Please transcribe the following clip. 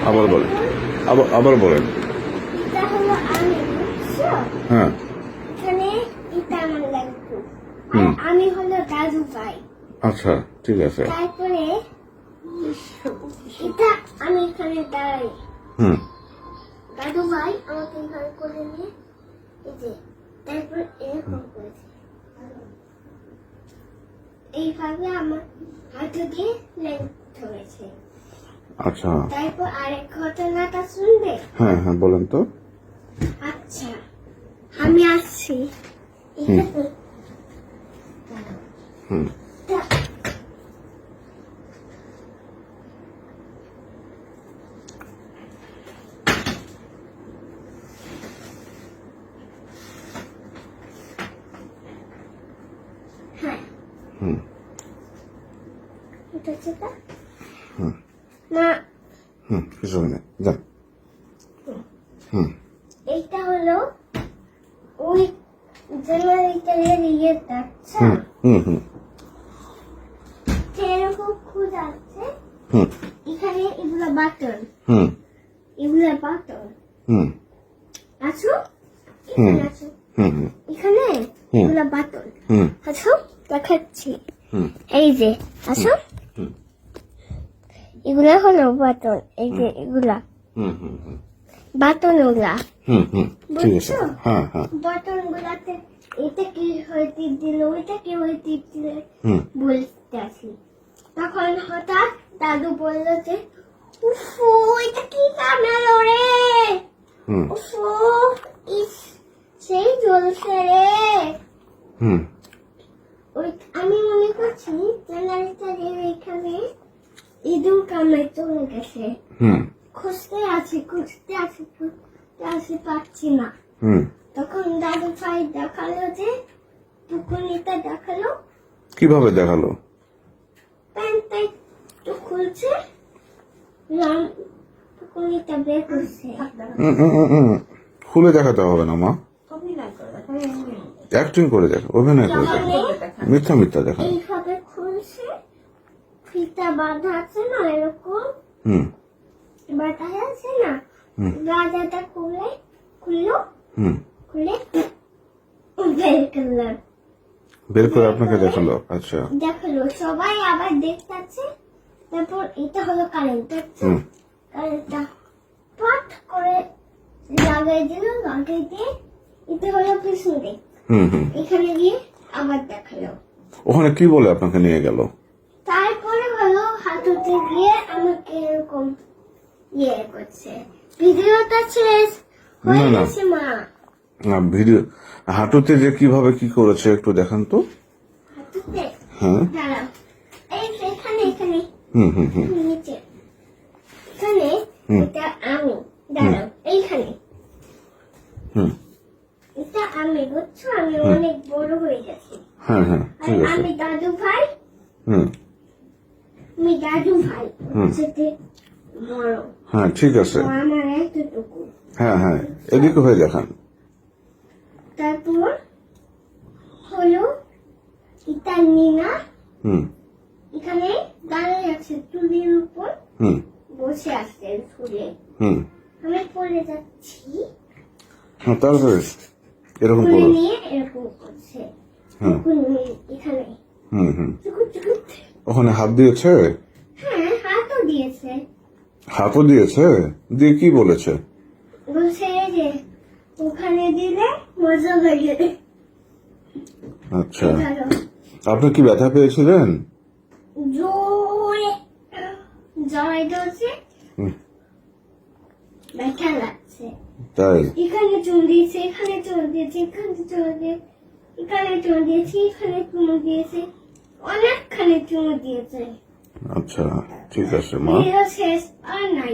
আবার বলেন, আবার বলেন। এটা হলো আমি, বুঝছো? হ্যাঁ। এখানে এটা আমার লাগতো, আর আমি হলো দাদু ভাই। আচ্ছা, ঠিক আছে। তারপরে এটা আমি এখানে দাঁড়াই, হুম দাদু ভাই আমাকে এখানে করে নিয়ে এই যে তারপর এরকম করেছে, এইভাবে আমার হাত দিয়ে লাইন ধরেছে। আচ্ছা, তারপর আরেক ঘটনাটা শুনবে? হ্যাঁ হ্যাঁ বলেন তো। আচ্ছা, আমি আসছি। হুম হ্যাঁ, হুম এটা সেটা হুম না, কিছু হয় না, যান। হুম এইটা হলো ওই জেনারেটরের ইয়েটা। আচ্ছা, হুম হুম হুম এরকম খুঁজ আছে, হুম এখানে এগুলো বাটন, হুম এগুলো বাটন। হুম আছো এখানে, আছো হুম হুম এখানে, এগুলো বাটন। হুম আছো, দেখাচ্ছি। হুম এই যে আছো, হুম এগুলা হলো বাটন, এই যে এগুলা হুম হুম হুম বাটন, ওগুলা হুম হুম ঠিক আছে। বুঝছো? হ্যাঁ হ্যাঁ বাটন গুলাতে এটা কি হয়ে টিপ দিল, ওইটা কি হয়ে টিপ দিলে হুম বলতে আসি। তখন হঠাৎ দাদু বলল যে উফু, এটা কি বানালো রে, হুম উফু, ইস, সেই জ্বলছে রে। হুম ওই আমি মনে করছি জেনারেটরের এখানে ইঁদুর কামড়ে চলে গেছে। হুম খুঁজতে আছি পাচ্ছি না। হুম তখন দাদু ভাই দেখালো যে টুকুনিটা দেখালো, কিভাবে দেখালো? প্যান্টটা একটু খুলছে, টুকুনিটা বের করছে। খুলে দেখাতে হবে না মা, অ্যাক্টিং করে দেখ, অভিনয় করে দেখ, মিথ্যা মিথ্যা দেখা। এইভাবে খুলছে, ফিতা বাঁধা আছে না এরকম, হুম বাঁধা আছে না, গাজাটা খুললো, হুম খুলে বের করলো, বের করে আপনাকে দেখালো। আচ্ছা, দেখালো, সবাই আবার দেখতেছে। তারপর এটা হলো কারেন্ট, হুম কারেন্টটা পট করে লাগাই দিয়ে এটা হলো পিছনে, হুম হুম এখানে গিয়ে আবার দেখালো। ওখানে কি বলে আপনাকে নিয়ে গেল? তারপরে হলো হাঁটুতে গিয়ে আমাকে এরকম ইয়ে করছে। ভিডিওটা শেষ হয়ে না, না। গেছে মা। ভিডিও হাঁটুতে যে কিভাবে কি করেছে একটু দেখান তো। হাঁটুতে হ্যাঁ দাঁড়াও, এই যে এখানে হুম হুম হুম নিচে, এখানে এটা আমি, দাঁড়াও এইখানে, হুম এটা আমি, বুঝছো? আমি অনেক বড় হয়ে গেছি। হ্যাঁ হ্যাঁ আর ঠিক আছে। আমি দাদু ভাই, হুম সাথে বড়। হ্যাঁ ঠিক আছে। ও আমার এতটুকু। হ্যাঁ হ্যাঁ এদিকে হয়ে দেখান। তারপর হলো এটা নিনা হুম এখানে দাঁড়িয়ে আছে, টুলির উপর হুম বসে আছে ফুলে। হুম আমি পড়ে যাচ্ছি, হ্যাঁ তারপরে এরকম ফুলে করো। নিয়ে এরকম করছে। হ্যাঁ এখানে হুম হুম চুকুর চুকুর। ওখানে হাত দিয়েছে? হ্যাঁ, হাতও দিয়েছে। হাতও দিয়েছে? দিয়ে কি বলেছে? বলছে যে ওখানে দিলে মজা লাগে। আচ্ছা, আপনি কি ব্যথা পেয়েছিলেন? জোরে জয় ধরছে, হুম, ব্যথা লাগছে। তাই? এখানে চুন দিয়েছে, এখানে চুন দিয়েছে, এখানে চুন দিয়েছে, এখানে চুন দিয়েছে, এখানে চুন দিয়েছে, অনেকখানে চুন দিয়েছে। আচ্ছা ঠিক আছে মা। শেষ আর নাই।